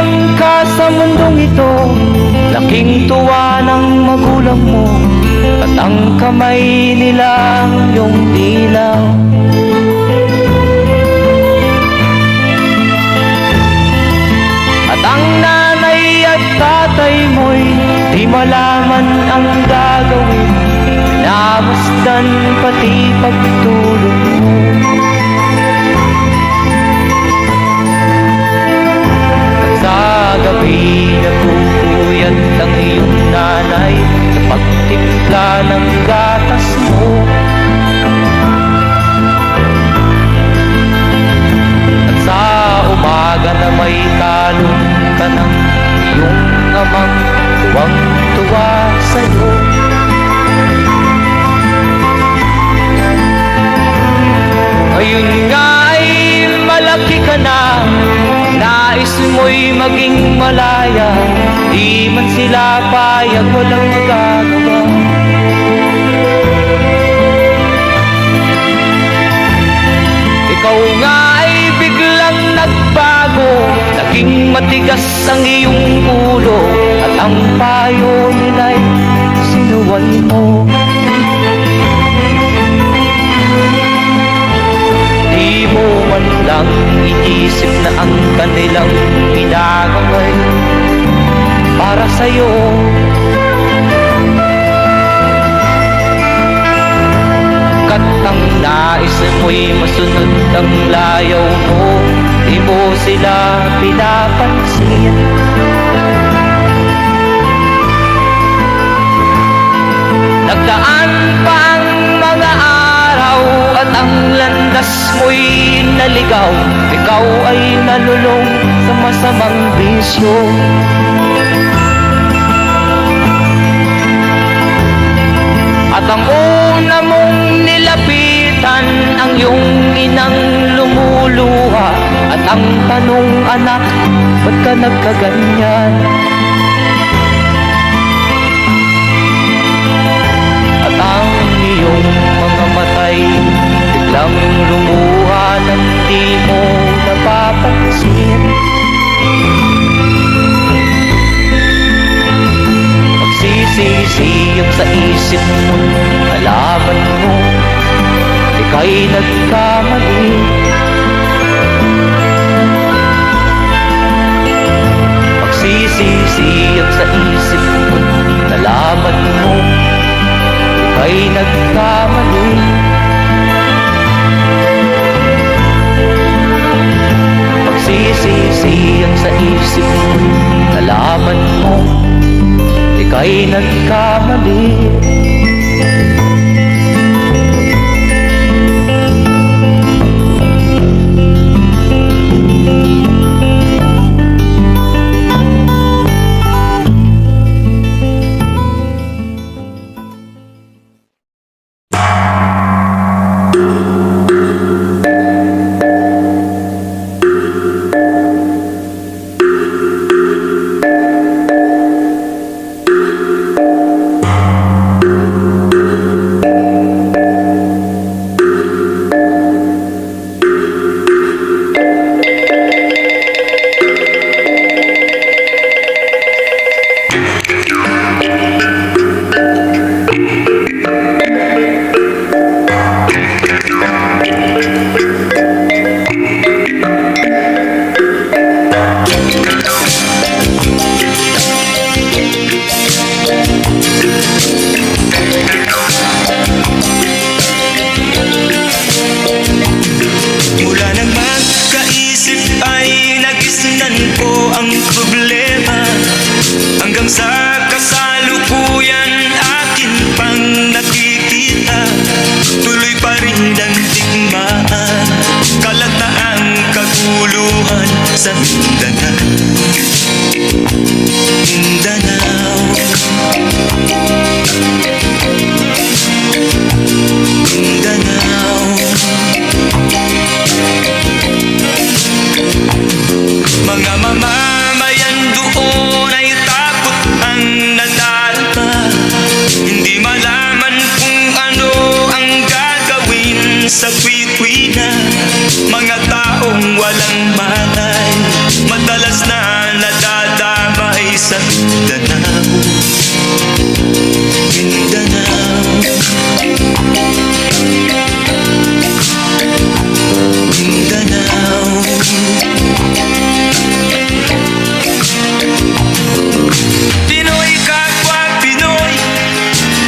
lang ka sa mundong ito, laking tuwa ng magulang mo, at ang kamay nila iyong dilaw. At ang nanay at tatay mo'y di malaman ang gagawin, namasdan pati pagtulog mo. Sa gabi nagpupuyat ang iyong nanay sa pagtimpla ng gatas mo. At sa umaga na may talon ka ng iyong amang tuwang-tuwa sa'yo. Ngayon nga ay malaki ka na, nais mo'y maging malaya, di man sila payag, walang magagawa. Ikaw nga ay biglang nagbago, naging matigas ang iyong ulo, at ang payo nila'y sinuway mo. Di mo man lang iisip na ang kanilang ginagawa'y para sa'yo. Kat ang nais mo'y masunod ang layaw mo, di mo sila pinapansin. Nagdaan pa ang mga araw at ang landas mo'y naligaw, ikaw ay nalulong sa masamang bisyo. At ang una mong nilapitan ang iyong inang lumuluha, at ang tanong, anak, ba't ka nagkaganyan? At ang iyong mga matay biglang lumuha nang di mo napapansin. Magsisisiyag sa isip mo, nalaman mo ika'y nagkamali. Magsisisiyag sa isip mo, nalaman mo ika'y nagkamali. Magsisisiyag sa isip mo, nalaman mo ika'y nagkamali. Sa Mindanao, Mindanao, Mindanao. Mga mamamayan doon ay takot ang nadarama, hindi malaman kung ano ang gagawin sa kwit-kwina. Mga taong walang malay, madalas na sa Mindanao. Mindanao, Mindanao. Pinoy kapwa Pinoy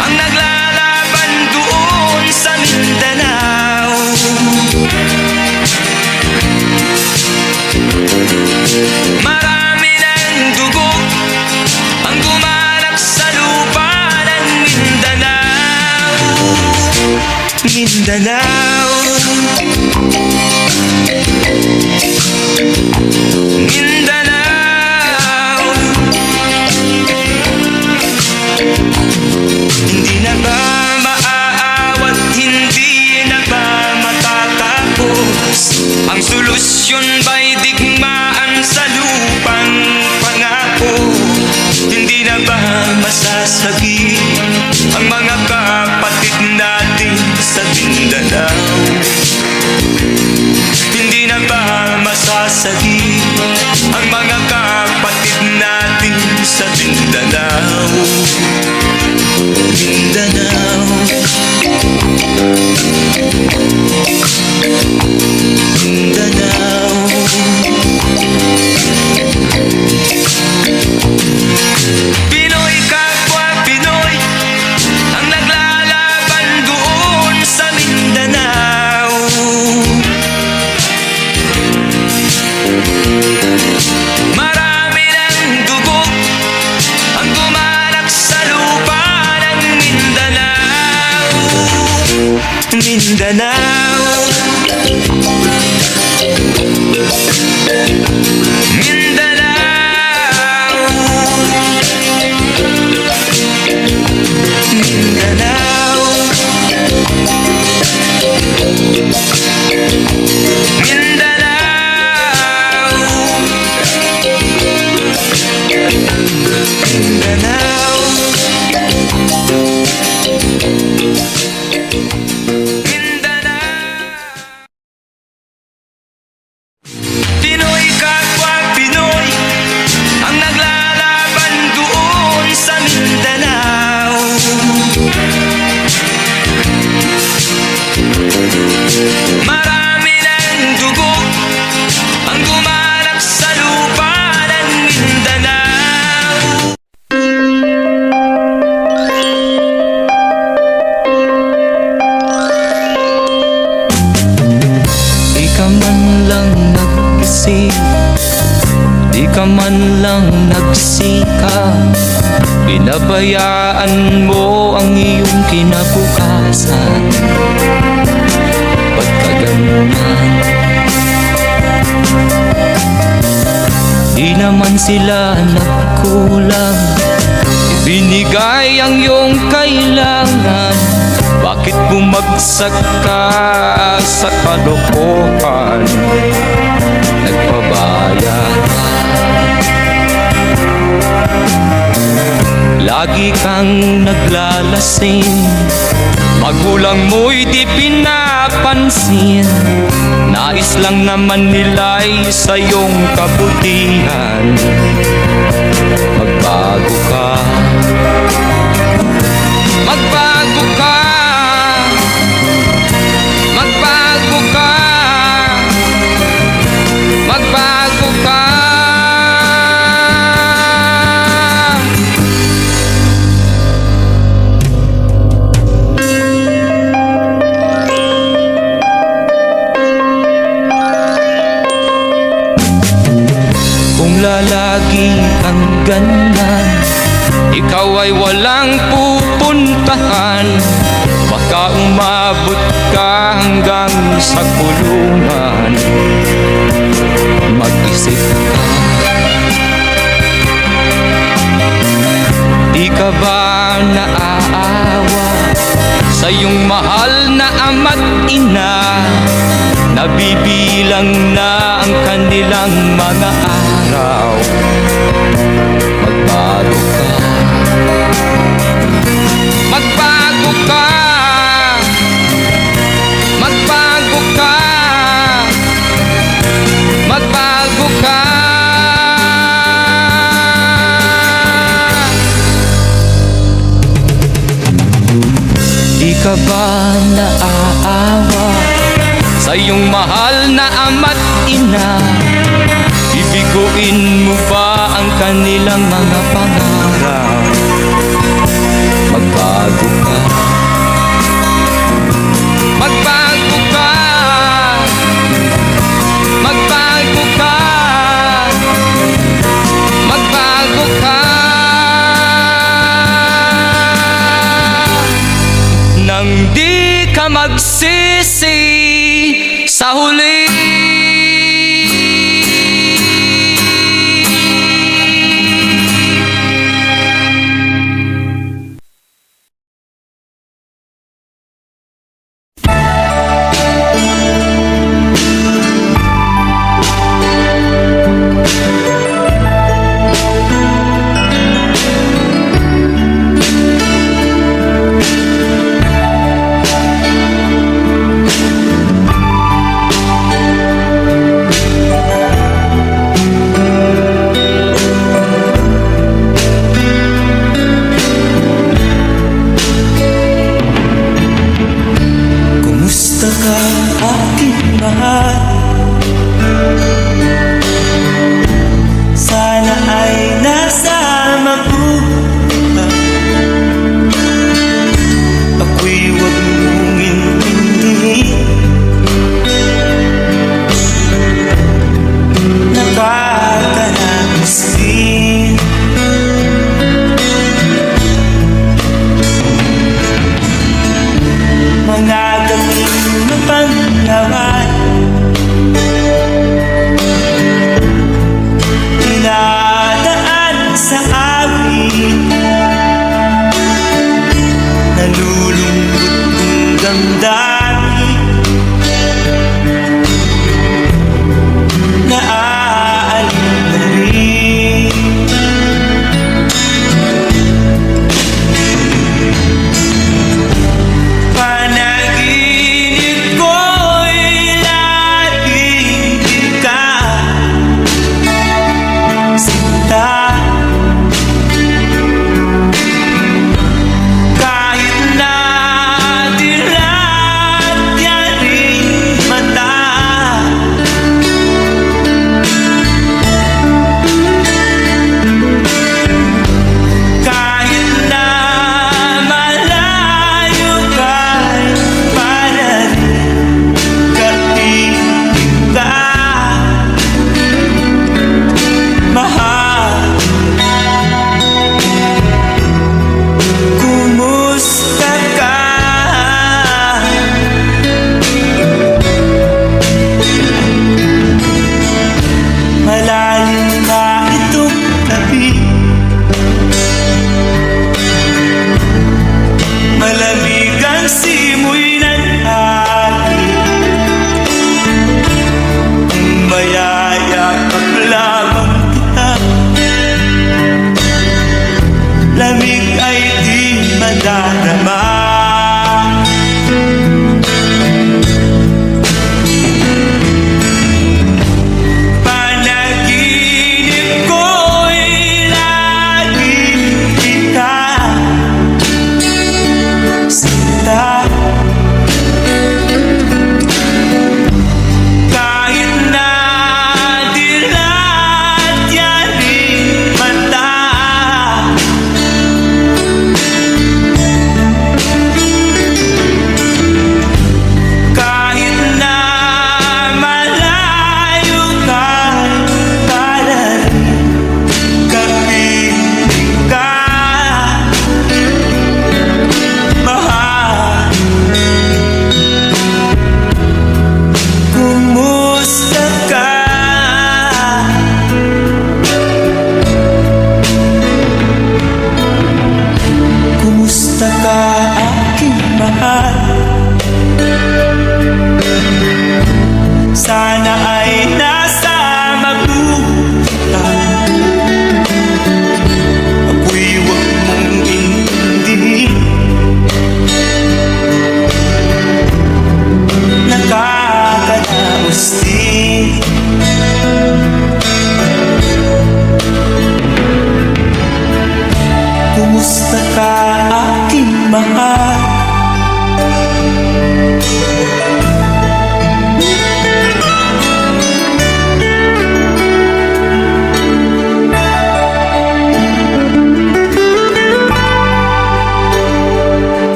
ang naglalaban doon sa Mindanao. Marami ng dugo ang gumanap sa lupa ng Mindanao. Mindanao, Mindanao. Hindi na ba maaawat, hindi na ba matatapos? Ang solusyon ba'y digmaan sa lupang pangako? Hindi na ba masasagi ang mga kapatid natin sa Mindanao? Hindi na ba masasagi ang mga kapatid natin sa Mindanao? Mindanao, Mindanao. Pinoy kapwa Pinoy ang naglalaban doon sa Mindanao. Marami ng dugo ang gumanap sa lupa ng Mindanao. Mindanao, Mindanao, Mindanao, Mindanao, Mindanao. Pinoy kapwa Pinoy ang naglalaban doon sa Mindanao. Marami ng dugo ang gumanap sa lupa ng Mindanao. Di ka man lang nag-isip, di ka man lang nagsika, pinabayaan mo ang iyong kinabukasan. Ba't ka ganyan? Di naman sila nagkulang, binigay ang iyong kailangan. Bakit bumagsak ka sa kalokohan? Nagpabaya ka, lagi kang naglalasing, magulang mo'y di pinapansin. Nais lang naman nila'y sa iyong kabutihan. Magbago ka, magbago ka, magbago ka, magbago ka. Kung lalagi kang ganyan, ikaw ay walang pupuntahan. Baka umabot ka hanggang sa kulungan. Mag-isip ka, di ka ba naaawa sa iyong mahal na ama't ina? Nabibilang na ang kanilang mga araw. Magbago ka, magbago ka, magbago ka, magbago ka. ba naaawa sa iyong mahal na ama't ina? Bibiguin mo ba ang kanilang mga pangarap? Magbago ka, magbago ka, magbago ka, magbago ka, nang di ka magsisi sa huli.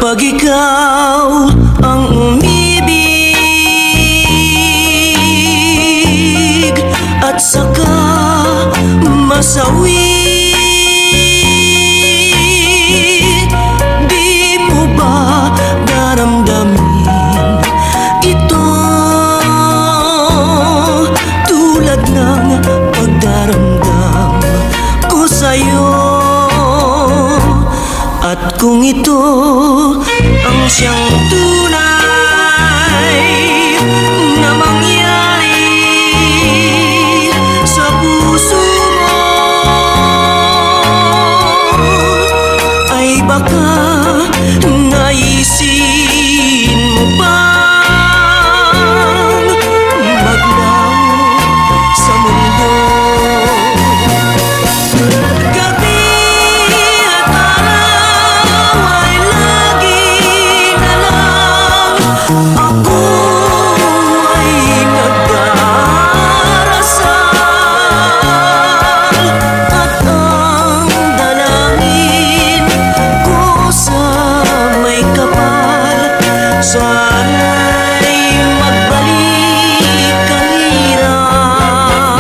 kapag ikaw ang umibig at saka masawi. Di mo ba daramdamin ito tulad ng pagdaramdam ko sa'yo? At kung ito ang siyang tunay na mangyari sa puso mo, ay baka naisin mo bang maglaho sa mundo? Gabi at araw ay lagi na lang ako ay nagdarasal, at ang dalangin ko sa may kapal, sana'y magbalik ang hirap.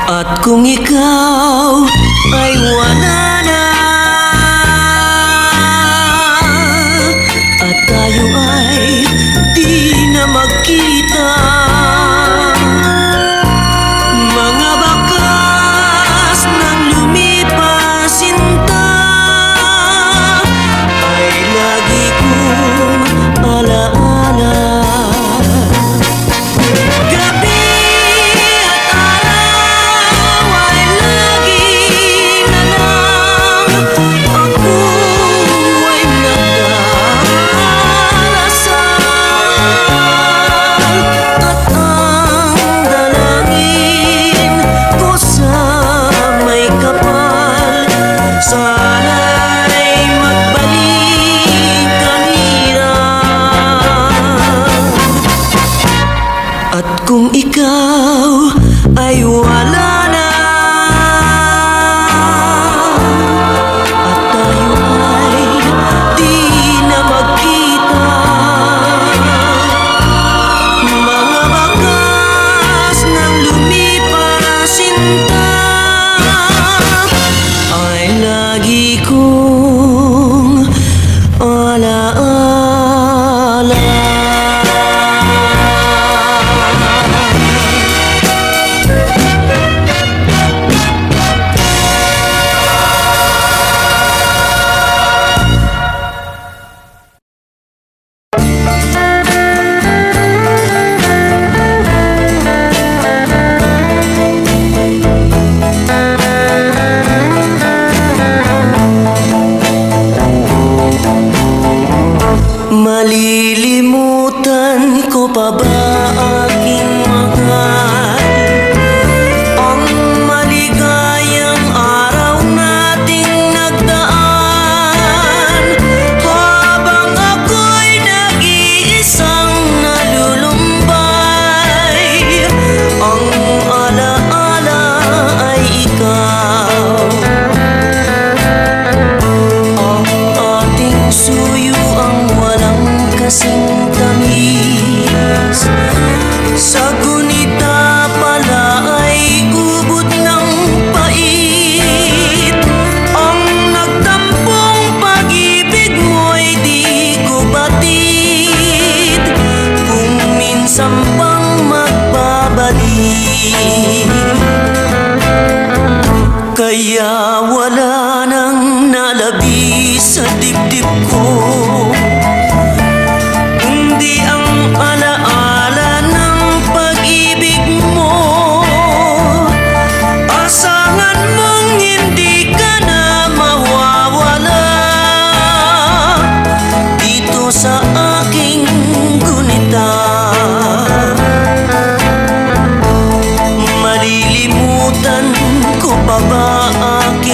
At kung ikaw ay wala na, at tayo ay di na magkita, mga bakas ng lumipas sinta ay lagi kong alaala. Gabi at araw ay lagi na lang ako ay nagdarasal, at ang dalangin ko sa may kapal, sana'y magbalik ang hirap. At kung ikaw ay wala na, at tayo ay di na magkita, mga bakas ng lumipas sinta ay lagi kong alaala. Malilimutan ko pa ba, aking mahal, ang maligayang araw nating nagdaan, habang ako'y nag-iisang nalulumbay? Ang alaala ay ikaw, ang ating suyo ang walang kasing tamis. Sa gunita pala ay ubod ng pait, ang nagtampong pag-ibig mo'y di ko batid, kung minsan bang magbabalik. Kaya wala nang nalabi sa dibdib ko, kundi ang alaala ng pag-ibig mo. Asahan mong hindi ka na mawawala dito sa aking gunita. Malilimutan ko pa ba, aking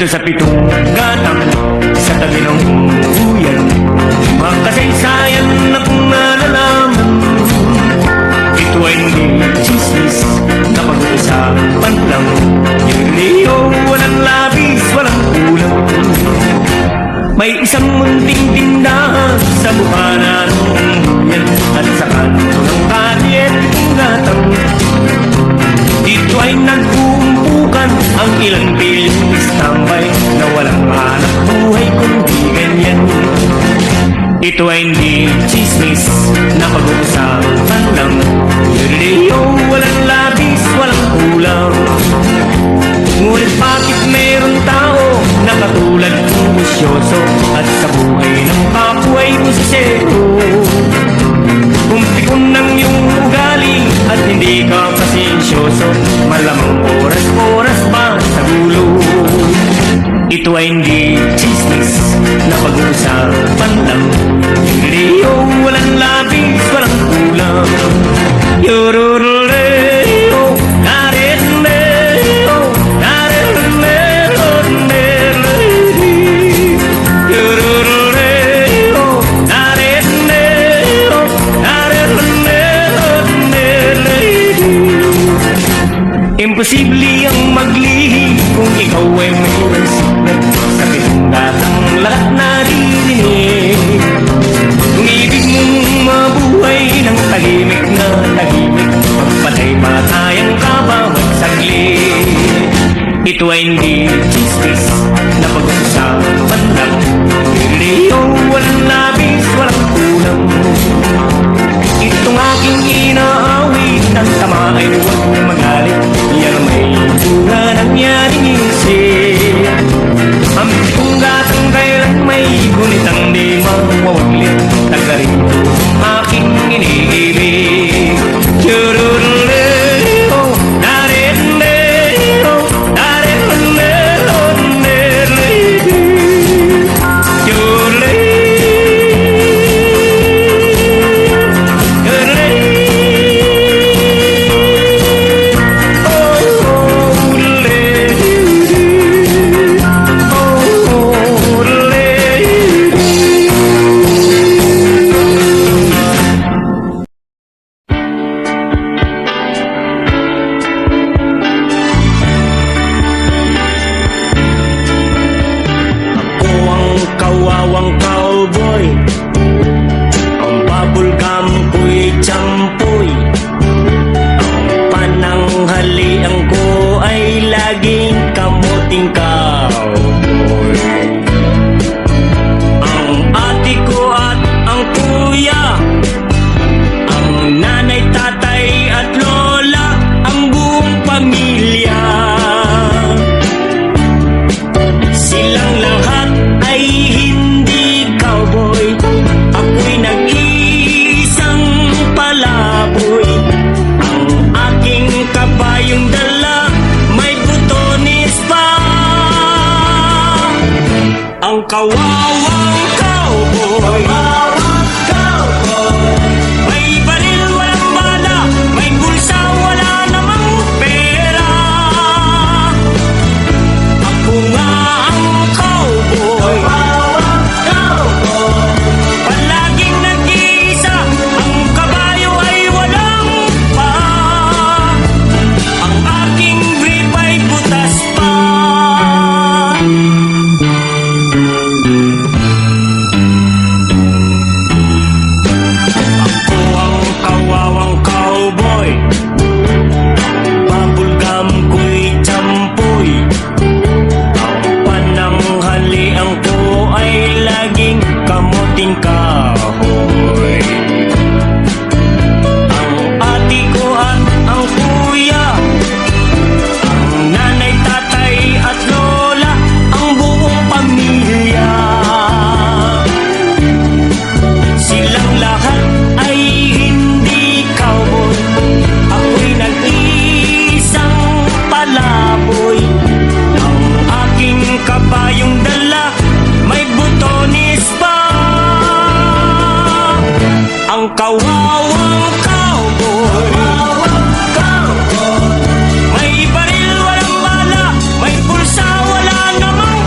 Dito sa pitong gatang, sa tabi ng huyan, makasaysayan na kung nalalaman. Ito ay hindi chismis na pag-uusapan lang. Yung Leo, walang labis, walang kulang. May isang munting tindahan sa buhanan ng huyan at sa kanto ng kalye pitong gatang. Dito ay nagbuumpukan ang ilang piling tambay na walang hanap buhay kundi ganyan. Ito ay hindi chismis na pag-uusapan lang. Leo, walang labis, walang kulang. Ngunit bakit meron tao na katulad kong busyoso at sa buhay ng kapwa ay busisero? Kung pikon ng iyong ugali at hindi ka pasensyoso, malamang oras-oras ba sa gulo? Ito ay hindi chismis na pag-uusapan lang. Leo, walang labis, walang kulang. Yororoleo, nareleo, nareleo, yororoleo, nareleo, nareleo. Imposible ang maglihi kung ikaw ay may sigat sa pitong gatang lahat naririnig. Kung ibig mong mabuhay ng tahimik na tahimik, magpatay matayang ka bawat saglit. Ito ay hindi chismis na pag-uusapan lang. Leo, walang labis, walang kulang. Itong aking inaawit, ang tama ay huwag magalit. Yan may bunga nangyaring isip. Ang pitong gatang kailan may gunitang di mawawaglit. Tagarito aking iniibig. Chururuleo, nareleo, nareleo, nereleo. Kawawang cowboy, ang bubblegum ko'y tsampoy. Ang pananghalian ko ay laging kamuting cowboy. Ang ate ko at ang kuya, ang nanay, tatay at lola, ang buong pamilya. Silang lahat ay hindi cowboy. Ako'y nag-iisang palaboy. Ang aking kabayong dala may butones pa. Ang kawawang cowboy, may baril walang bala, may bulsa wala namang pera. Ako nga ang cowboy, palaging nag-iisa, ang kabayo ay walang paa. Ang aking brief ay butas pa. Ako ang kawawang cowboy, bubblegum ko'y tsampoy. Ang pananghalian ko ay laging kamuting kahoy. Ang ate ko at ang kuya, ang nanay, tatay at lola, ang buong pamilya. Silang lahat ay hindi cowboy. Ako'y nag-iisang palaboy. Ang aking kabayong dala may butones pa. Ang kawawang cowboy, may baril walang bala, may pulsa wala namang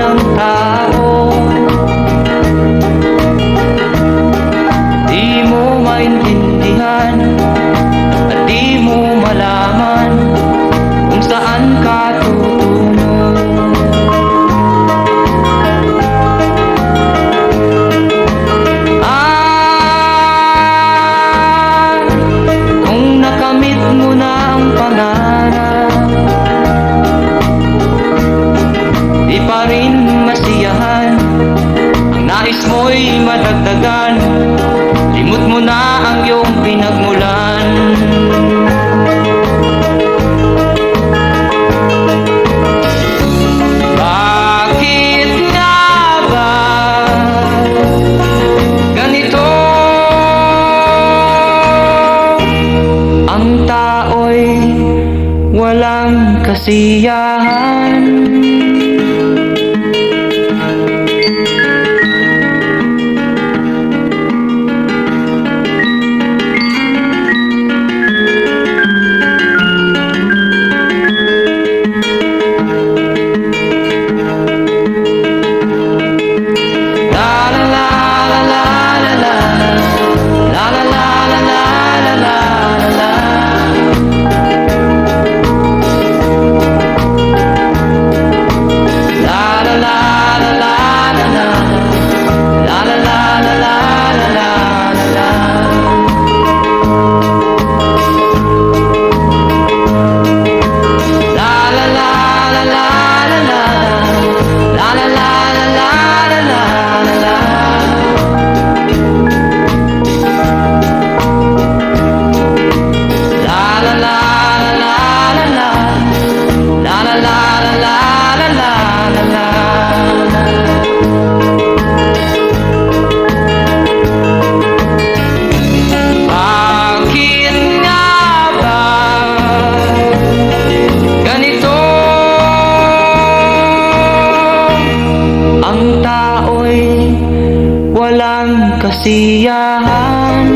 ng tao. Di mo maintindihan at di mo malaman kung saan ka tutungo. Kung nakamit mo na ang pangarap, di pa rin masiyahan, ang nais mo'y madagdagan, limot mo na ang iyong pinagmulan. Bakit nga ba ganito? Ang tao'y walang kasiyahan. Bakit nga ba ganito? Ang tao'y walang kasiyahan.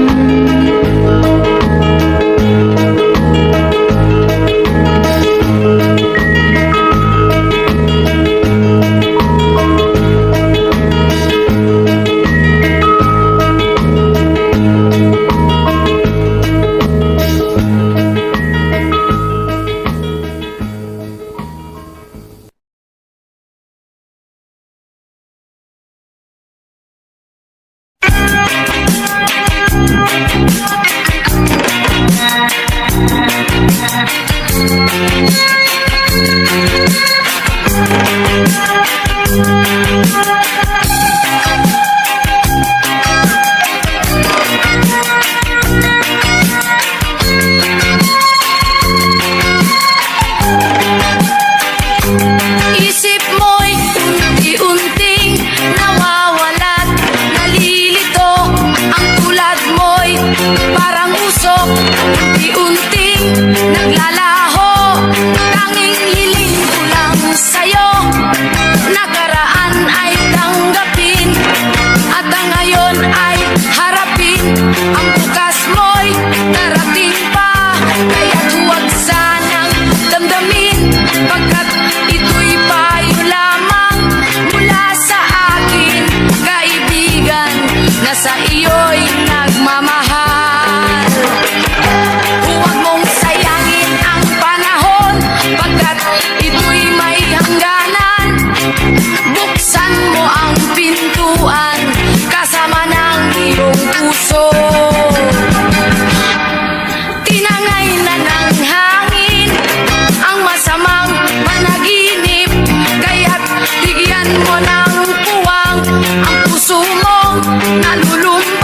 Isip mo'y unti-unting nawawalat, nalilito. Ang tulad mo'y parang usok, unti-unting naglalaho. Tanging hiling ko lang sa'yo, nakaraan ay tanggapin, at ang ngayon ay harapin. Ang bukas mo'y darating pa, kaya't huwag sanang damdamin, pagkat ito'y payo lamang mula sa akin, kaibigan na sa iyo'y nagmamahal. Huwag mong sayangin ang panahon, pagkat ito'y may hangganan. Buksan mo ang pintuan kasama ng iyong puso. Tinangay na ng hangin ang masamang panaginip, kaya't bigyan mo ng puwang ang puso mong nalulumbay.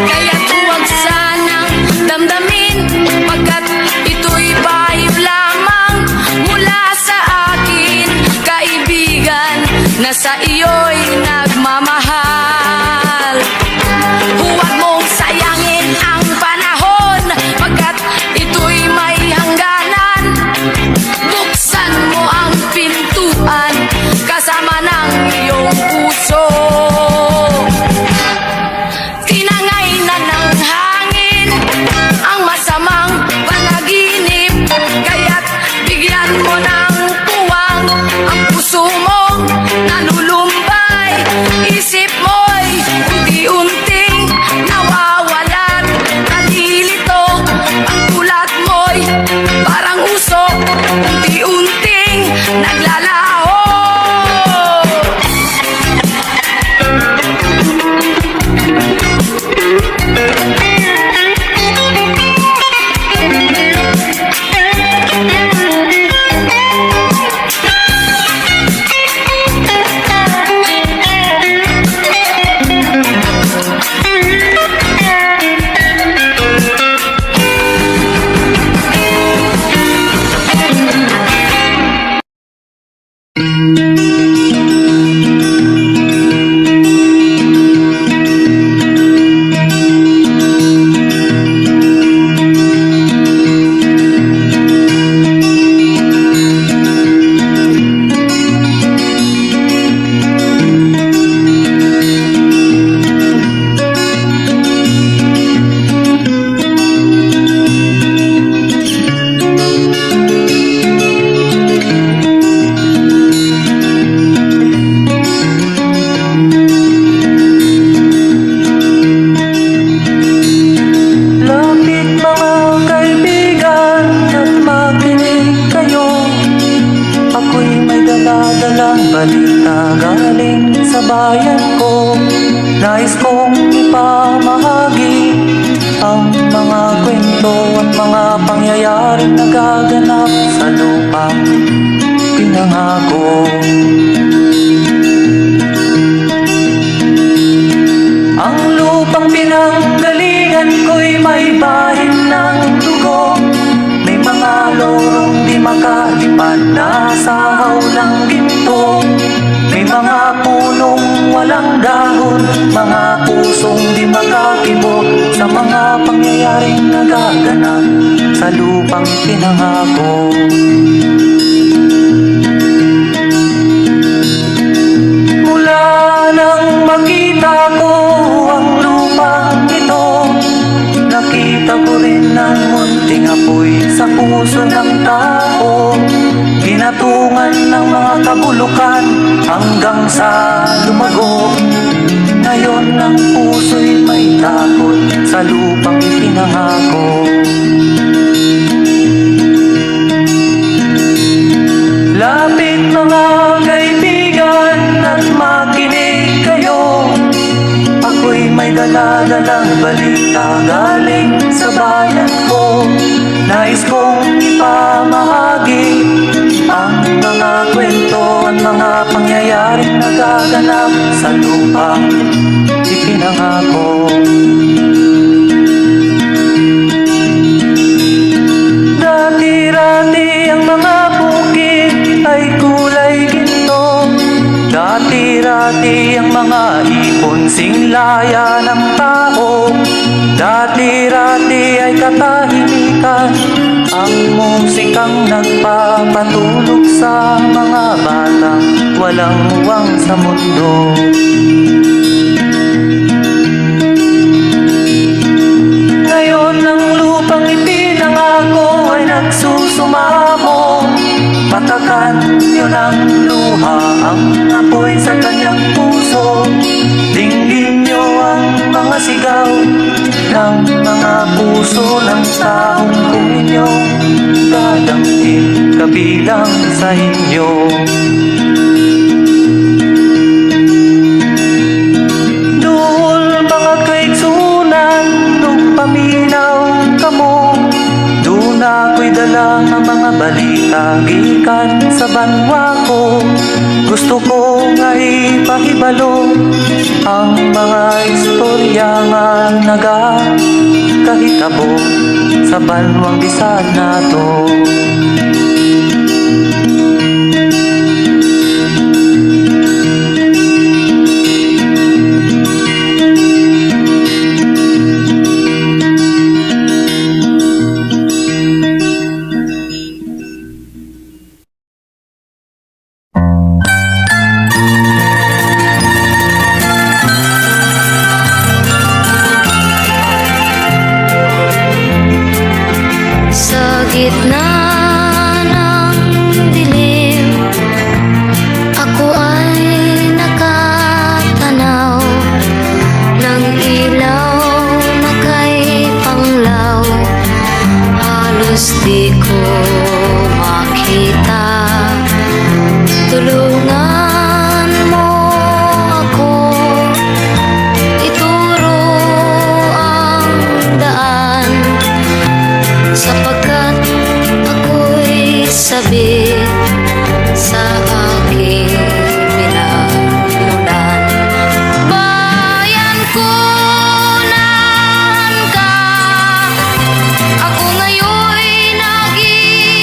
Kaya't huwag sanang damdamin, pagkat ipamahagi ang mga kwento at mga pangyayaring nagaganap sa lupang pinangako. Ang lupang pinanggalingan ko'y may bahid ng dugo. May mga lorong di makalipan na sa hawlang ginto. May mga punong walang dahon, mga pusong di makakibok sa mga pangyayaring nagaganap sa lupang pinangako. Mula nang makita ko ang lupang ito, nakita ko rin ang munting apoy sa puso ng tao. Ginatungan ng mga kabulukan hanggang sa lumago. Ngayon ang puso'y may takot sa lupang pinangako. Lapit mga kaibigan at makinig kayo. Ako'y may dala-dalang balita galing sa bayan ko. Nais kong ipamahagi ang mga kwento at mga pangyayaring nagaganap sa lupang ipinangako. Dati-rati ang mga bukid ay kulay ginto. Dati-rati ang mga ipon singlaya ng tao. Dati-rati ay katahimikan ang musikang nagpapatulog sa mga batang walang uwang sa mundo. Ngayon ang lupang ipinangako ay nagsusumamo. Patakan yun ang luha, ang apoy sa kanyang puso. Dinggin nyo ang mga sigaw ng mga puso ng taong kung inyong dadamhin kabilang sa inyo. Duol mga kaigsunan nung paminaw kamo. Doon ako'y dala ng mga balita gikan sa banwa ko. Gusto ko nga'y pakibalo ang mga istorya nga nagakahitabo sa banwang bisan nato. Sa gitna ng dilim, ako ay nakatanaw ng ilaw na kay panglaw. Halos di ko makita. Tulungan mo ako, ituro ang daan, sapagkat ako'y sabik sa aking minamudan. Bayan ko, naan ka? Ako ngayon'y nag-iisa.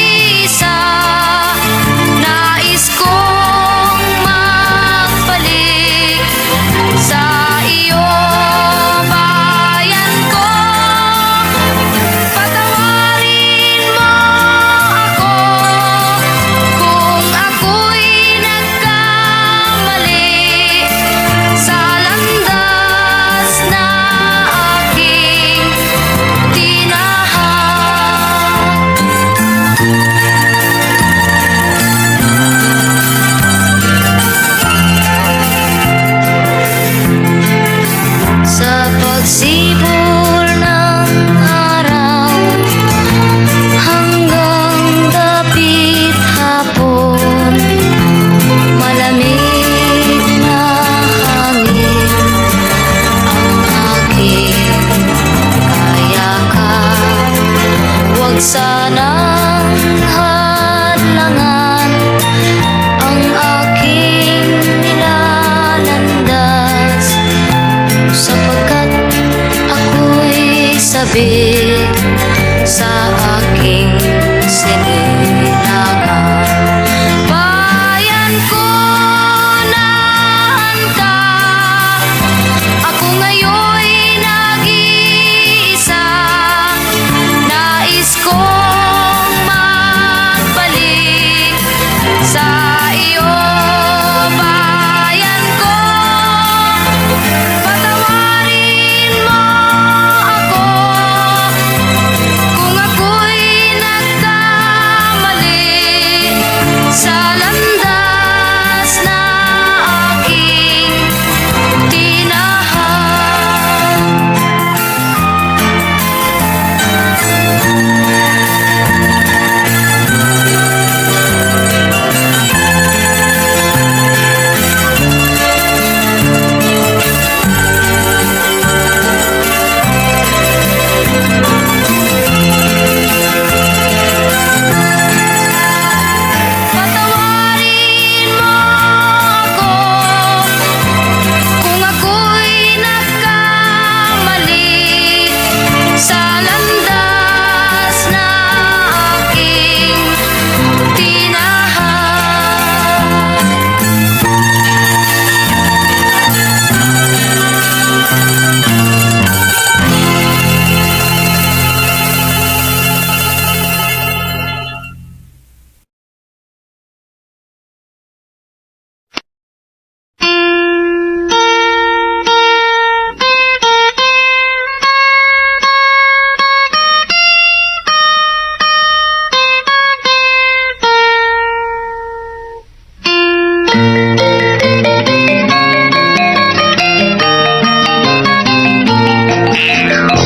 Huwag sanang hadlangan ang aking nilalandas, sapagkat ako'y sabik sa aking sinilangan. Bayan ko, nahan ka, ako ngayon'y nag-iisa. Nais kong magbalik sa iyo, bayan ko. Patawarin mo ako kung ako'y nagkamali sa landas na aking tinahan. Patawarin mo ako kung ako'y nagkamali sa landas na aking tinahan.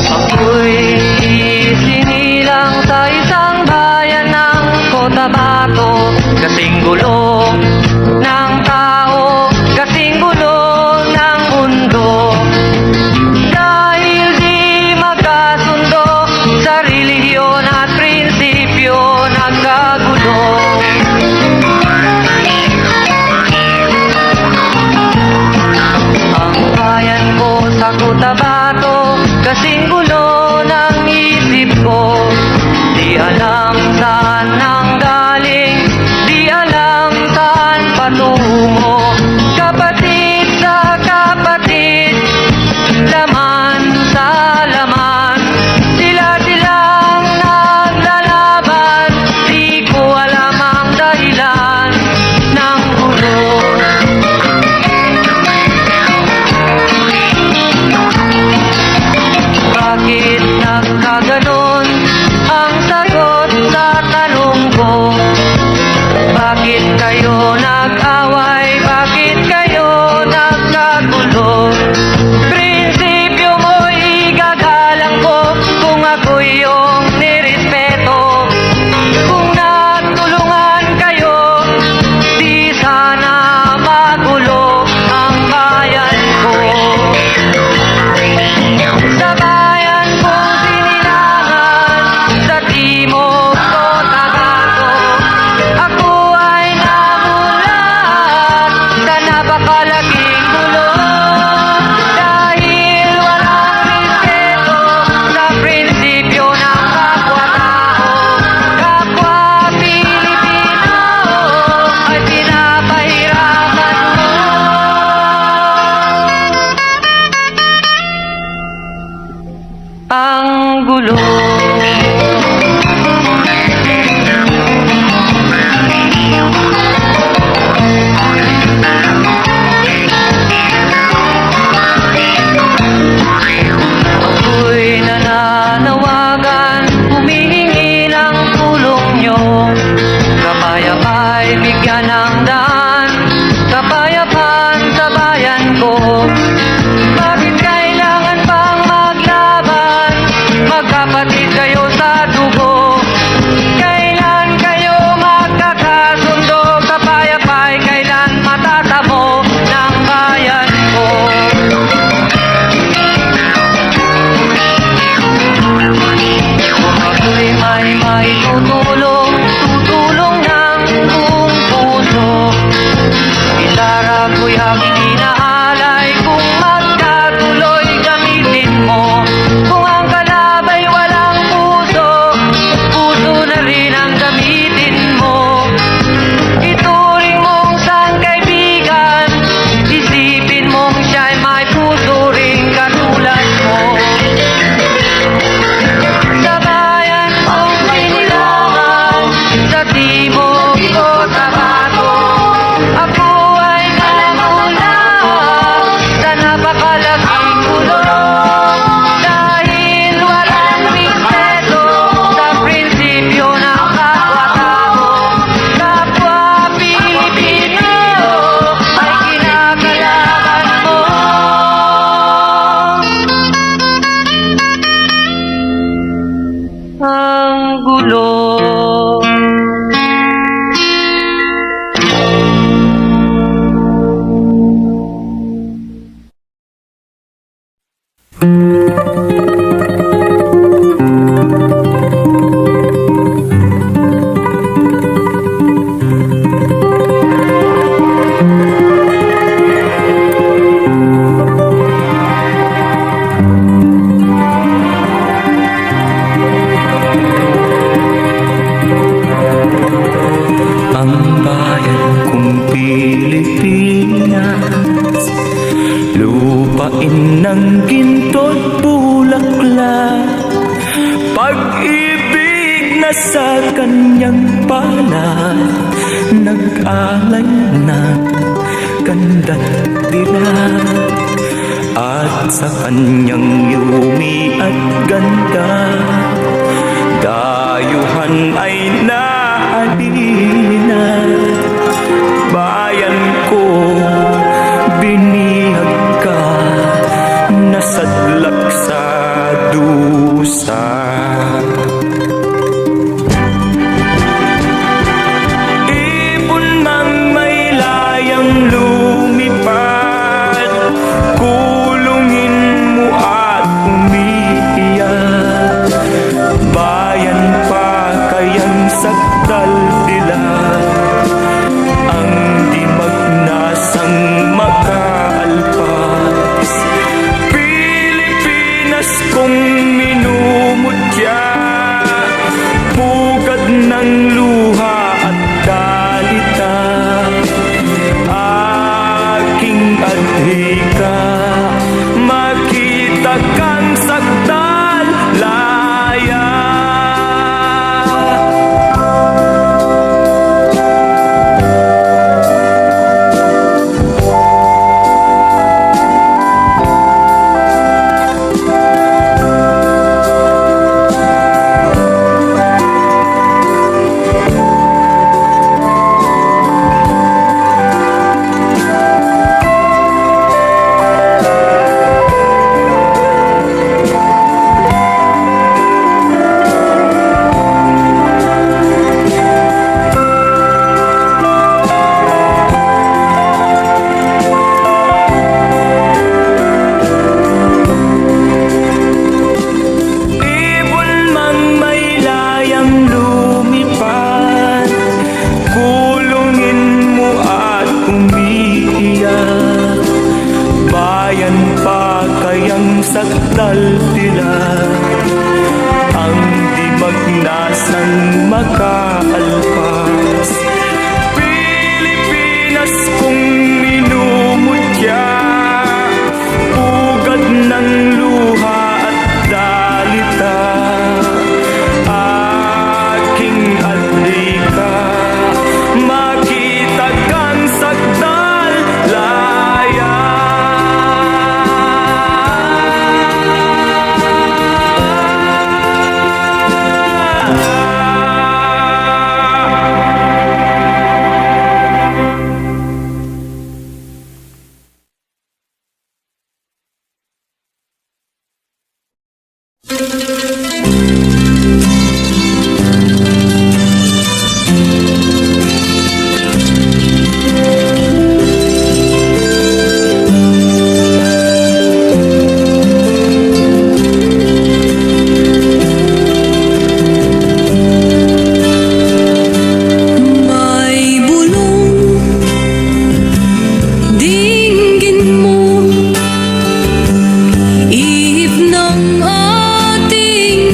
Ako'y sinilang sa isang bayan ng Cotabato, kasing gulo ng tao, kasing gulo ng mundo. Dahil di magkasundo sa relihiyon at prinsipyo, nagkagulo. Ang bayan ko sa Cotabato, kasing gulo ng isip ko. Di alam saan nang galing, di alam saan patungo. Kapatid sa kapatid, laman sa laman, sila-silang naglalaban. Di ko alam ang dahilan ng gulo. Bakit nagkaganon ang sagot sa tanong ko? Bakit kayo nag-away? Bakit kayo nagkagulo? Prinsipyo mo'y igagalang ko kung ako'y iyong nirespeto. Kung nagtulungan kayo, di sana magulo ang bayan ko. Sa bayan kong sinilangan sa timog Cotabato, ako ay namulat sa napakalaking gulo. Dahil walang respeto sa prinsipyo ng kapwa-tao, kapwa Pilipino ay pinapahirapan mo. Ang gulo. Ako'y nananawagan, humihingi ng tulong nyo. Kapayapa'y bigyan ng daan, kapayapaan sa bayan ko. Bakit kailangan pang maglaban? Magkapatid kayo gulo. Ang bayan kong Pilipinas, lupain ng ginto't bulaklak, pag-ibig na sa kanyang palad, nag-alay ng ganda't dilag. At sa kanyang yumi at ganda, dayuhan ay naalina. Bayan ko, binihag ka, nasadlak sa dusa. Ibon mang may layang lumipad, kulungin mo at umiiyak. Bayan pa kayang sakdal dilag, ang di magnasang makaalpas. Pilipinas kong minumutya, pugad ng luha at kalita, aking adhika, makita kang sakdal laya. Ibon mang may layang lumipad, kulungin mo at umiiyak. Bayan pa kayang sakdal dilag, ang di magnasang makaalpas. Pilipinas kong minumutya, pugad ng luha at dalita, aking adhika, makita kang sakdal laya. May bulong, dinggin mo, ihip ng ating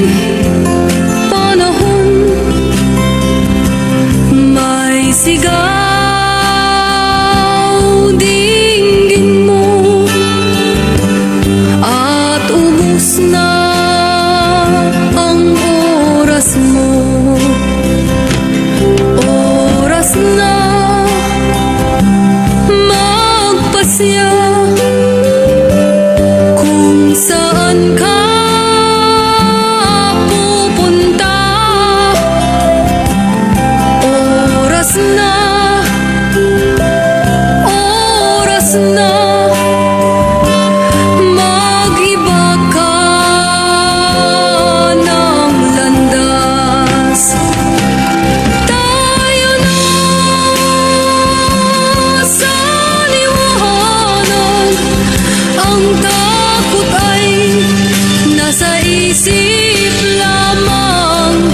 isip lamang.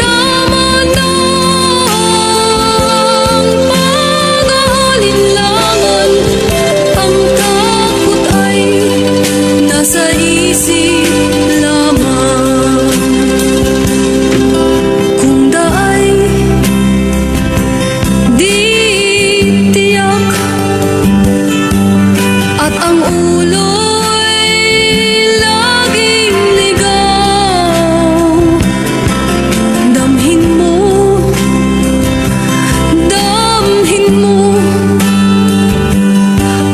Tama na ang pag-aalinlangan. Ang takot ay nasa isip lamang. Kung daay di tiyak at ang ulo'y laging ligaw, damhin mo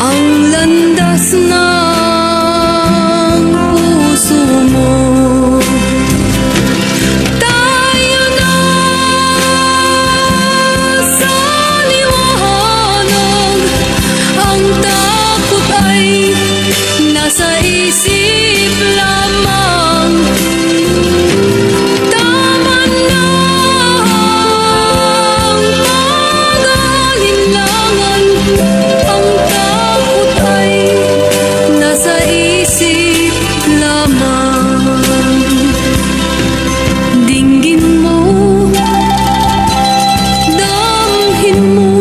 ang landas ng puso mo. Tayo na sa liwanag. Ang takot ay nasa isip lamang. Tama na ang pag-aalinlangan. Ang takot ay nasa isip lamang. Dinggin mo, damhin mo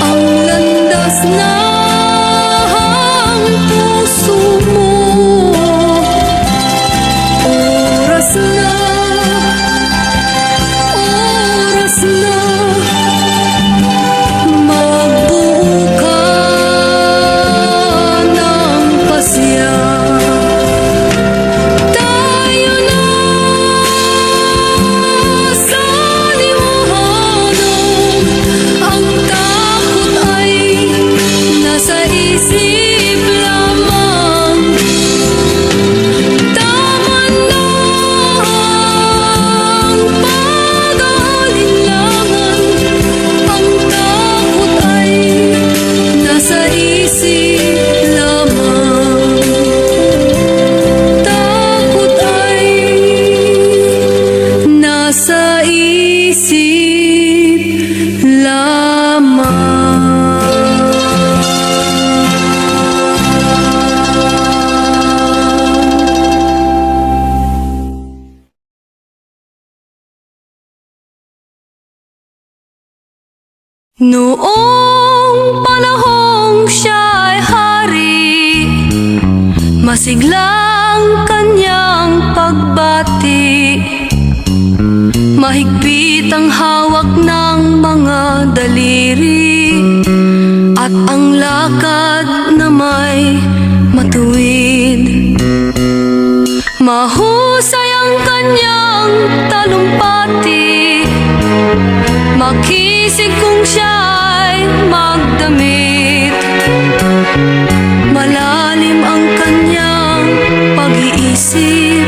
ang landas ng puso mo. Oras na, magbuo ka ng pasya. Tayo na sa liwanag. Ang takot ay nasa isip lamang. Tama na ang pag-aalinlangan. Ang takot ay nasa isip lamang. Takot ay nasa isip lamang. Noong panahong siya'y hari, masiglang kanyang pagbati. Mahigpit ang hawak ng mga daliri, at ang lakad na may matuwid. Mahusay ang kanyang talumpati, makisig kung siya'y magdamit. Malalim ang kanyang pag-iisip,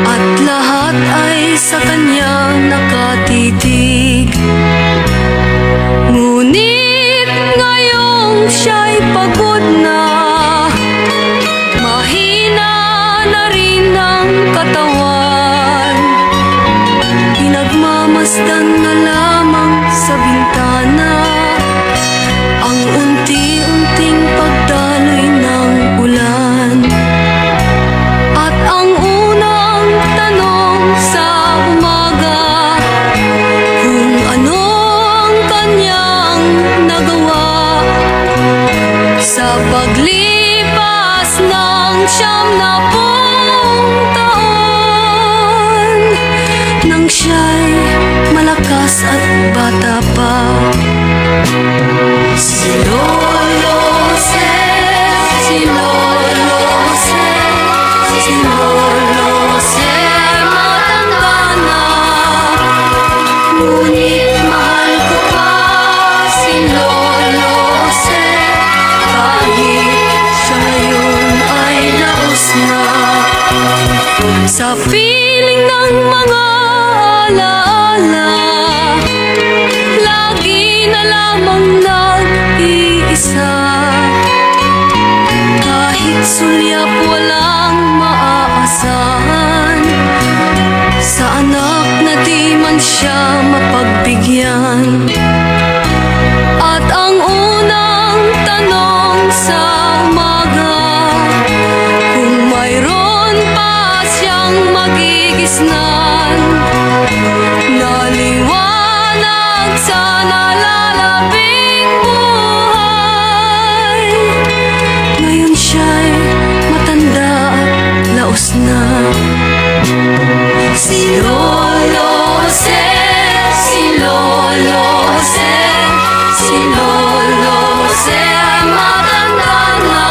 at lahat ay sa kanya nakatitig. Ngunit ngayong siya'y pagod na, mahina na rin ang katawan. Pinagmamasdan na lamang sa bintana ang unti-unting pagdaloy ng ulan. At ang unang tanong sa umaga, kung ano ang kanyang nagawa sa paglipas ng 90 taon, nang siya'y malakas at bata pa. Si Lolo Jose, si Lolo Jose, si Lolo Jose, matanda na. Ngunit mahal ko pa si Lolo Jose, kahit siya ngayon ay laos na. Sa piling ng mga alaala, lagi na lamang nag-iisa. Kahit sulyap walang maaasahan, sa anak na di man siya mapagbigyan. At ang unang tanong sa umaga, na. Si Lolo Jose, si Lolo Jose, si Lolo Jose ay matanda na.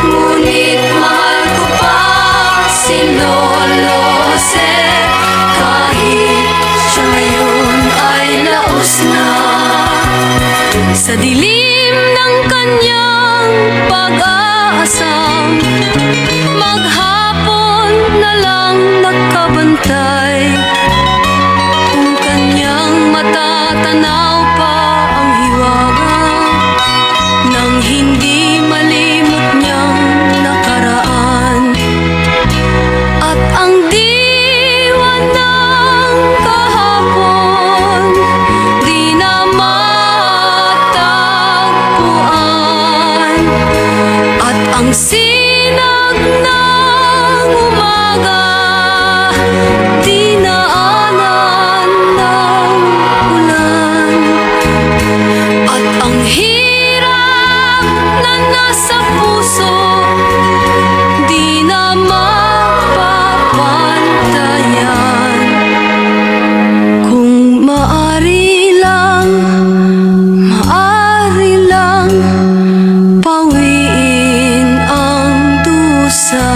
Ngunit mahal ko pa si Lolo Jose, kahit siya ngayon ay laos na. Sa dilim ng kanyang pag-aasam, maghapon na lang nakabantay. Kung kanyang matatanaw pa ang hiwaga, nang hindi malimot niyang nakaraan. At ang diwa ng kahapon, di na matagpuan. At ang sinag ng umaga, dinaanan ng ulan. At ang hirap na nasa puso, di na mapapantayan. Kung maari lang, pawiin ang dusa.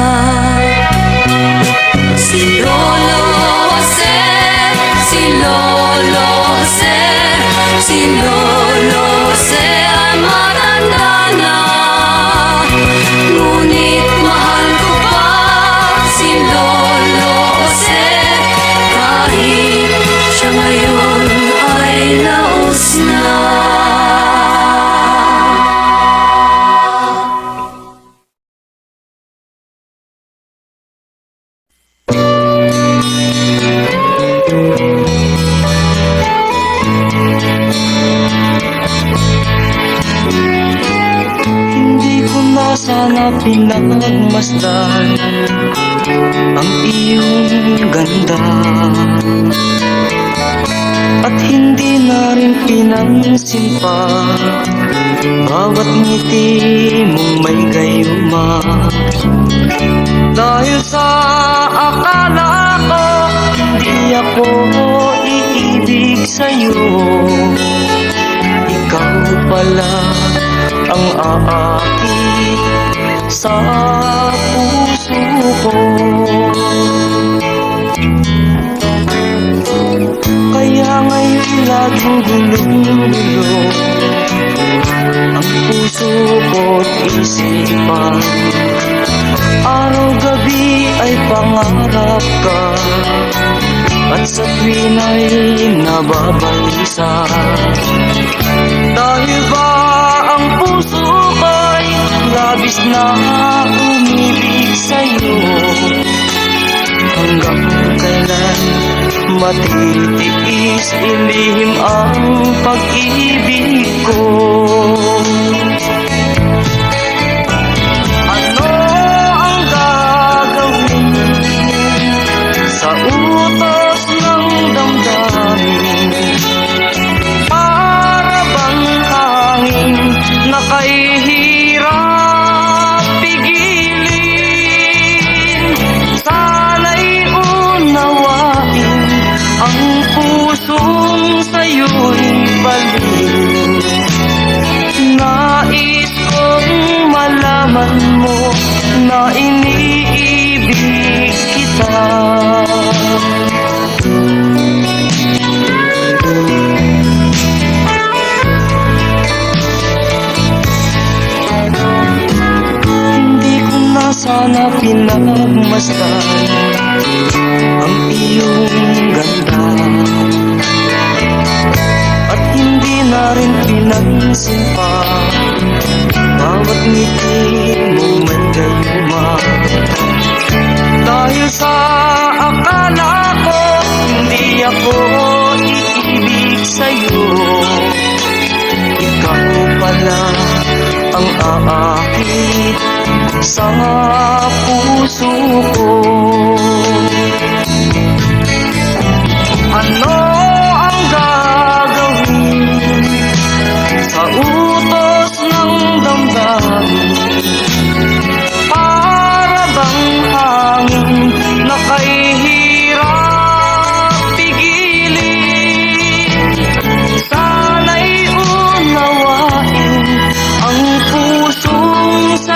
Si Lolo Jose, si Lolo Jose, si Lolo Jose ay matanda na. Ngunit mahal ko pa si Lolo Jose, kahit siya ngayon ay laos na. Hindi ko na sana pinagmasdan ang iyong ganda, at hindi na rin pinansin pa bawat ngiti mong may gayuma. Dahil sa akala ko hindi ako iibig sa'yo, ikaw pala ang aakit sa puso ko. Kaya ngayon laging gulong-gulo ang puso ko't isipan. Araw-gabi ay pangarap ka, at sa tuwin ay nababalisa. Dahil ba ang puso ko'y labis na umibig sa'yo? Hanggang kailan matitiis ilihim ang pag-ibig ko? Ano ang gagawin sa utos ng damdamin? Para bang hangin na kahihirap pigilin? Sana'y unawain ang pusong sa'yo'y baliw. Nais kong malaman mo na iniibig kita. Hindi ko na sana pinagmasdan ang iyong ganda, at hindi na rin pinansin pa bawat ngiti mo may gayuma. Dahil sa akala ko hindi ako iibig sa'yo, ikaw pala ang aakit sa puso ko. Ano ang gagawin sa utos ng damdamin? Para bang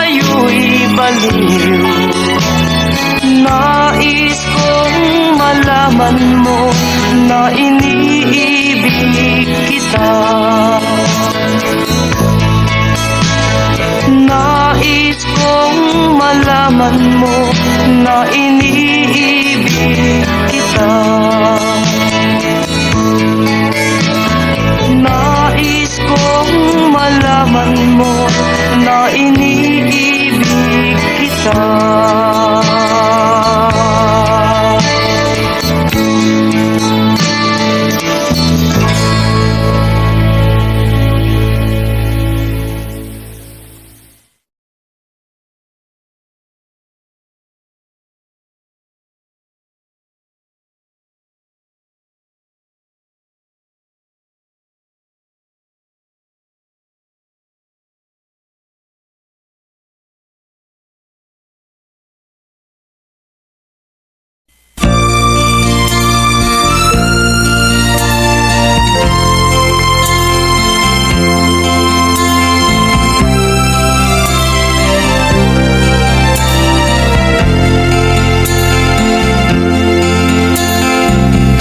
sa'yo'y baliw. Nais kong malaman mo na iniibig kita. Nais kong malaman mo na iniibig kita. Nais kong malaman mo na iniibig kita.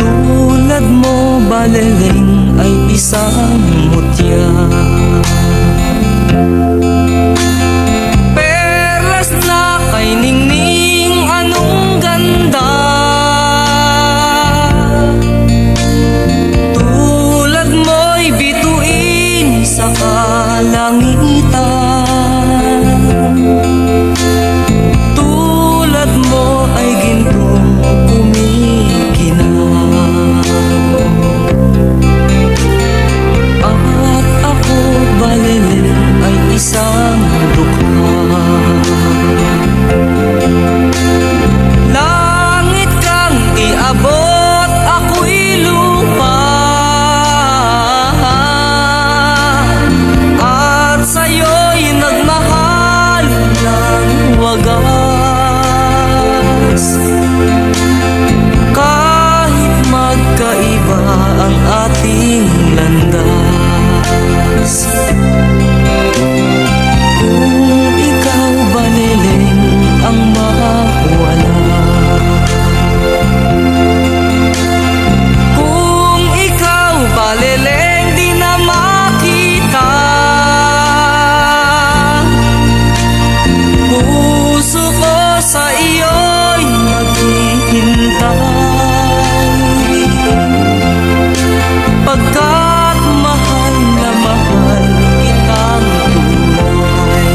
Tulad mo, baleleng ay isang mutya. Perlas na kay ningning, anong ganda. Tulad mo'y bituin sa kalangitan. Tulad mo ay gintong kumikinang. At ako, baleleng ay isang dukha. Langit kang iabot, ako'y lupa. At sa'yo'y nagmahal ng wagas. Kahit magkaiba ang ating landas. Kung ikaw, baleleng, ang mawala. Kung ikaw, baleleng, di na makita. Puso ko sa iyo'y maghihintay. Pagkat mahal na mahal kitang tunay.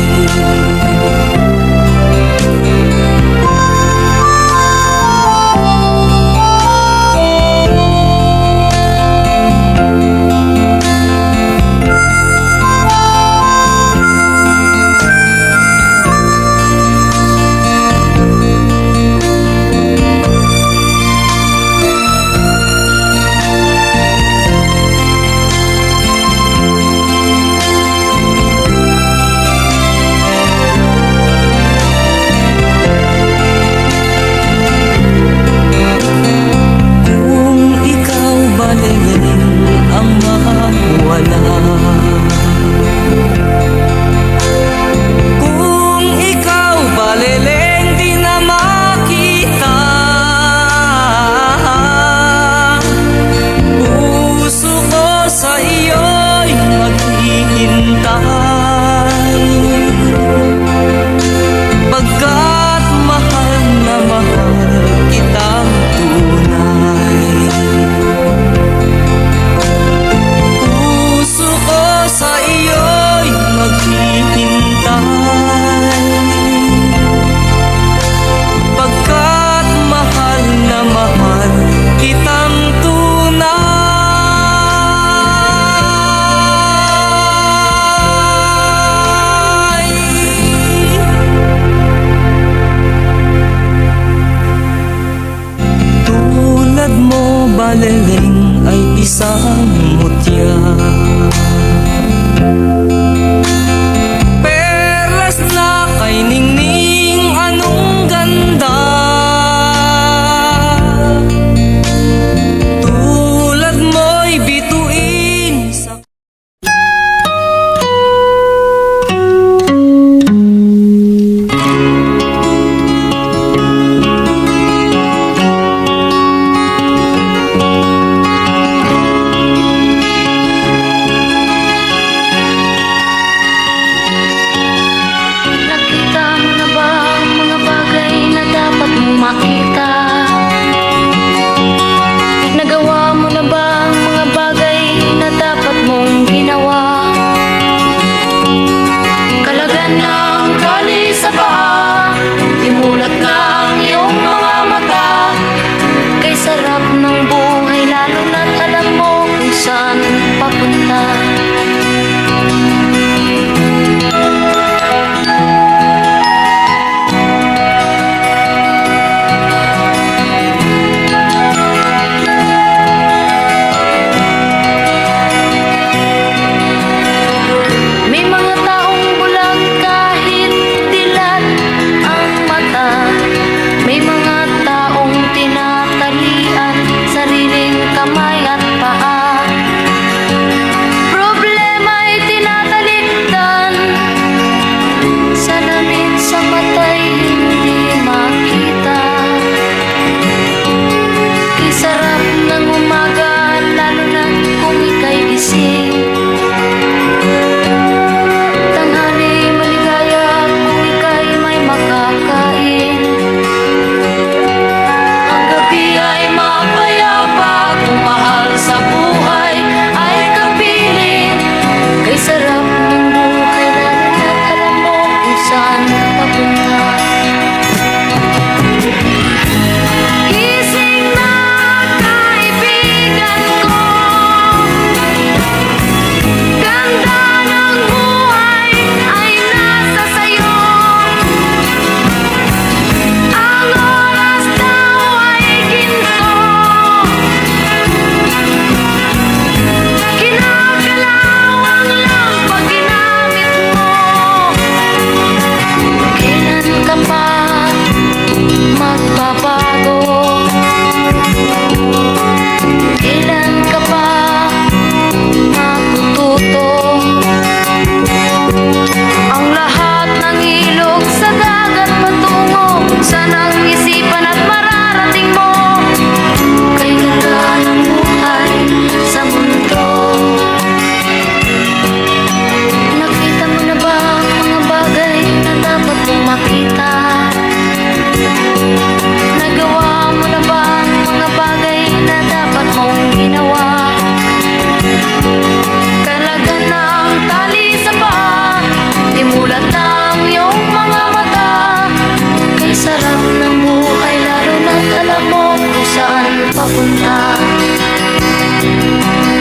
papunta?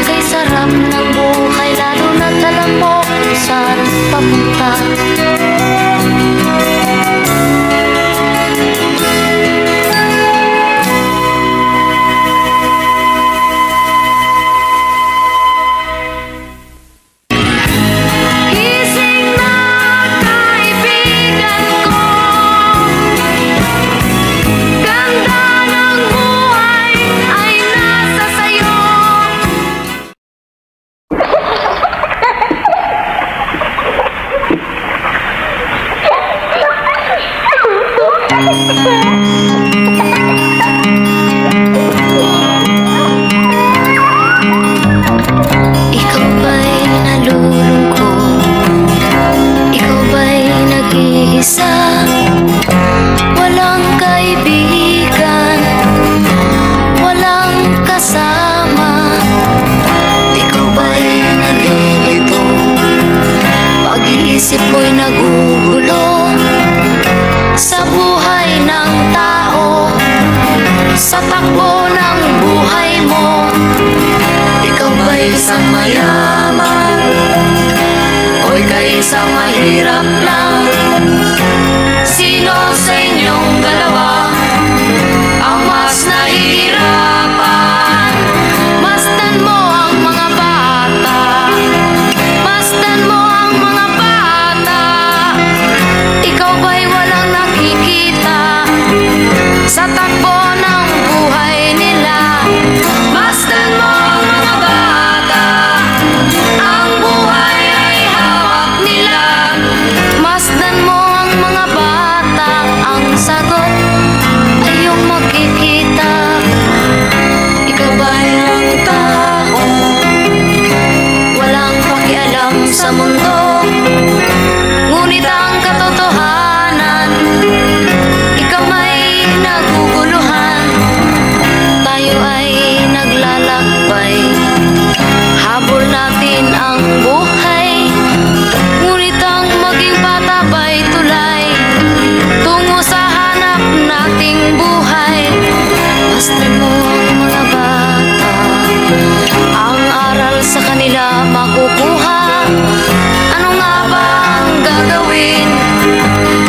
Kay sarap ng buhay, lalo na't alam mo kung saan papunta. Gising na kaibigan ko, ganda ng buhay ay nasa sayo. Ikaw ba'y nalulungkot? Ikaw ba'y nag-iisa? Walang kaibigan, walang kasama. Ikaw ba'y nalilito? Pag-iisip mo'y nagugulo sa buhay ng tao, sa takbo ng buhay mo. Ikaw ba'y isang mayaman o ika'y isang mahirap lang? Sino sa inyong dalawa ang mas nahihirapan? Masdan mo ang mga bata, masdan mo ang mga bata. Ikaw ba'y walang nakikita sa takbo ng buhay nila? Masdan mo ang mga bata, ang buhay ay hawak nila. Masdan mo ang mga bata, ang sagot ay iyong makikita. Ikaw ba'y ang tao, walang pakialam sa mundo? Ngunit ang katotohanan, ikaw ay naguguluhan. Tayo ay naglalakbay, habol natin ang buhay. Ngunit ang maging bata ba'y tulay tungo sa hanap nating buhay? Masdan mo ang mga bata, ang aral sa kanila makukuha. Ano nga ba ang gagawin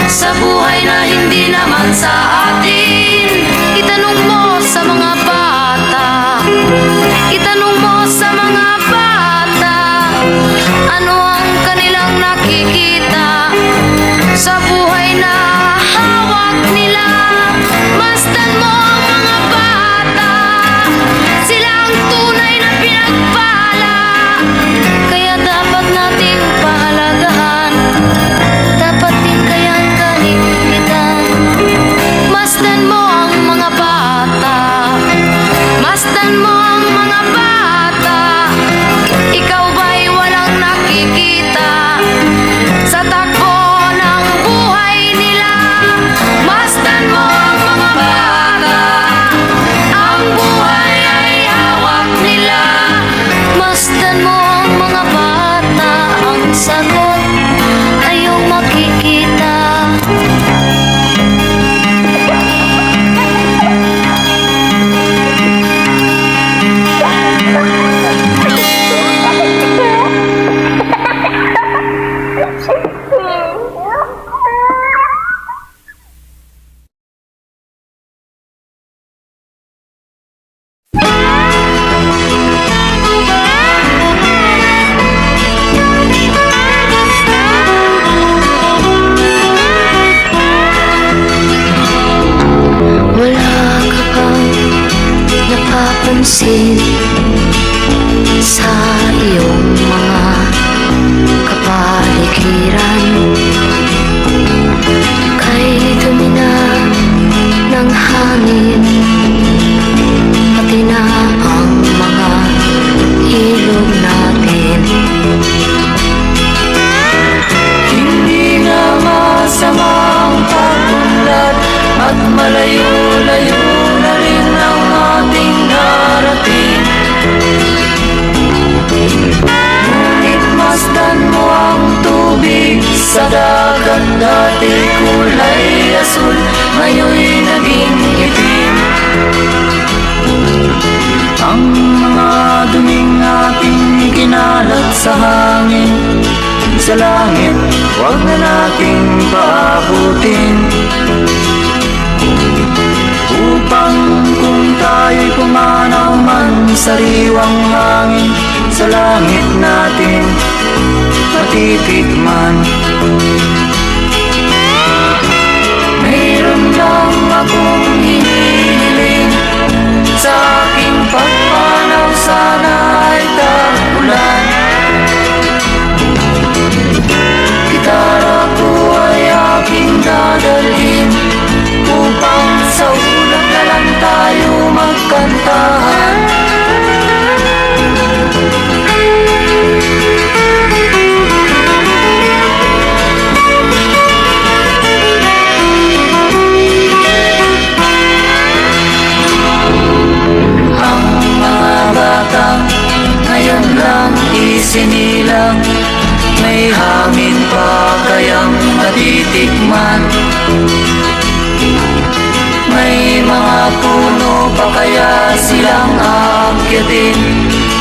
sa buhay na hindi naman sa atin? Itanong mo sa mga bata, itanong mo sa mga bata, ano ang kanilang nakikita sa buhay na hawak nila? Masdan mo ang mga bata, sila ang tunay na pinagpala. Kaya dapat nating pahalagahan, dapat din kayang kalimitan. Masdan mo ang mga bata, masdan mo ang mga bata. Ikaw ba'y walang nakikita sa takbo ng buhay nila? Masdan mo ang mga bata, ang buhay ay hawak nila. Masdan mo ang mga bata, ang sagot ay iyong makikita. Wala ka bang napapansin sa iyong mga kapaligiran? Kay dumi na ng hangin, pati na ang mga ilog natin. Hindi na masamang pagmulat at malayo-layo na rin ang ating narating. Ngunit masdan mo ang tubig sa dagat, dati kulay asul, ngayon'y naging itim. Ang mga duming ating kinalat sa hangin, sa langit, huwag na nating paabutin. Upang kung tayo'y pumanaw man sa riwang hangin, sa langit natin matitikman. Mayroon lang akong hinihiling, sa aking pagpanaw sana ay tagulan. Gitara ko ay aking dadalhin, upang sa ulan na lang tayo magkantahan. Ang mga batang ngayon lang isinilang, may hangin pa kayang matitikman. May mga puno pa kaya silang aakyatin,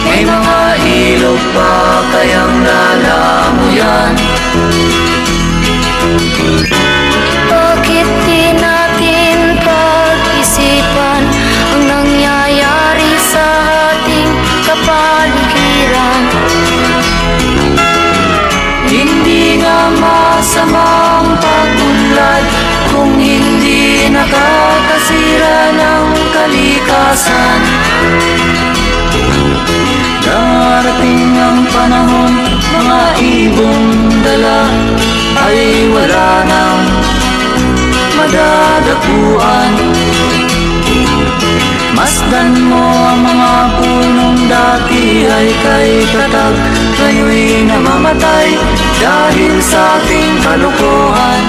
may mga ilog pa kayang lalamuyan. Bakit di natin pag-isipan ang nangyayari sa ating kapaligiran? Hindi nga masamang pagunlad kung hindi nakakasira ng kalikasan. Darating ang panahon, mga ibong dala ay wala nang madadapuan. Masdan mo ang mga punong dati ay kay tatag, ngayon'y namamatay dahil sa ating kalukuhan.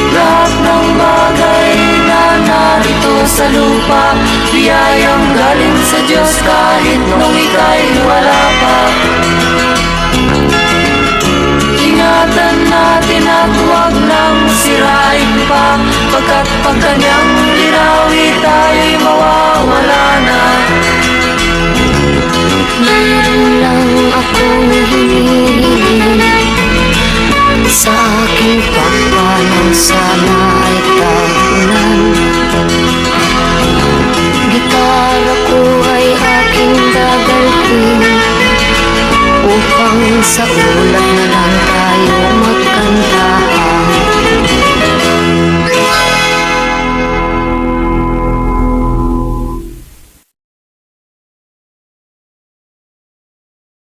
Lahat ng bagay na narito sa lupa, biyayang galing sa Diyos kahit nung ika'y wala pa. Ingatan natin at huwag nang sirain pa, pagkat pag kanyang linawi tayo'y mawawala na. Mayroon lang akong hinihiling, sa aking pagpanaw sana ay tagulan. Gitara ko ay aking dadalhin, upang sa ulan